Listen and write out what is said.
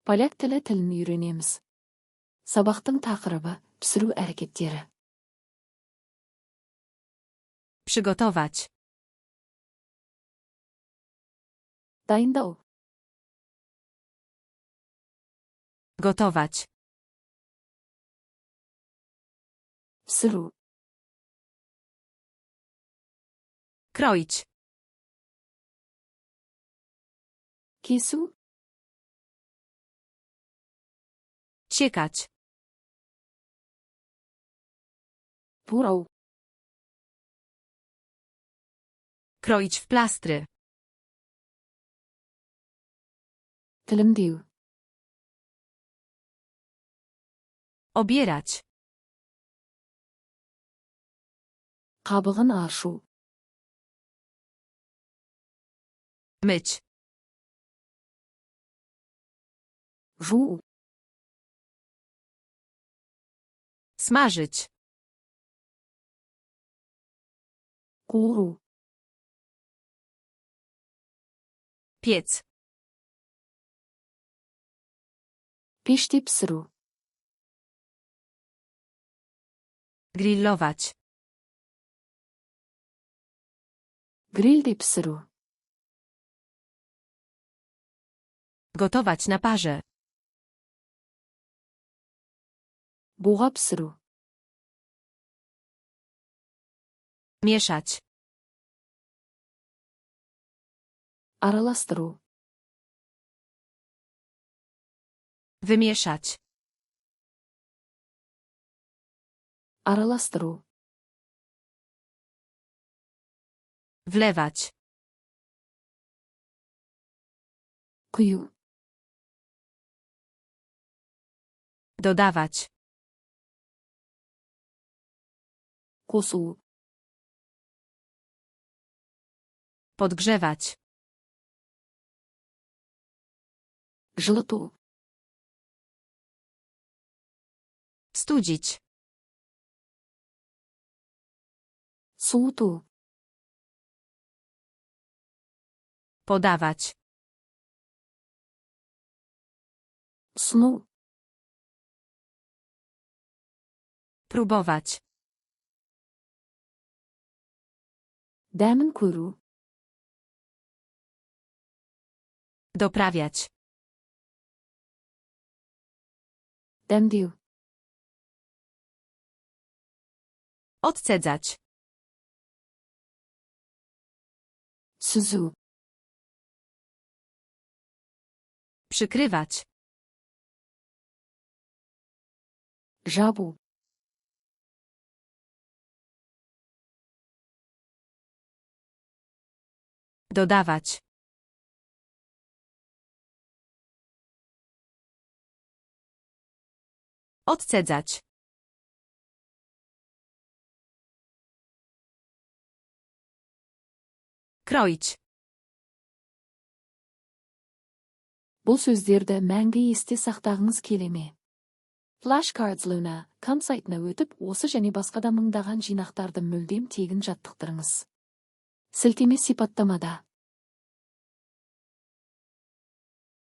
Поляк тілін үйренеміз. Сабақтың тақырыбы пісіру әрекеттері. Przygotować. Дайындау. Gotować. Пісіру. Kroić. Кесу. Ciekać. Турау. Kroić w plastry. Тілімдеу. Obierać. Қабығын ашу. Myć. Жуу. Smażyć. Қуыру. Piec. Пеште пісіру. Grillować. Грильде пісіру. Gotować na parze. Буға пісіру. Mieszać. Араластыру. Wymieszać. Араластыру. Wlewać. Құю. Dodawać. Қосу. Podgrzewać. Жылыту. Studzić. Суыту. Podawać. Ұсыну. Próbować. Дәмін көру. Doprawiać. Дәмдеу. Odcedzać. Сүзу. Przykrywać. Жабу. Dodawać. Odcedzać. Kroić. Бұл сөздерді мәңгі есте сақтағыңыз келе ме? Flashcards Luna сайтына өтіп, осы және басқа да мыңдаған жинақтарды мүлдем тегін жаттықтырыңыз. Сілтеме сипаттамада.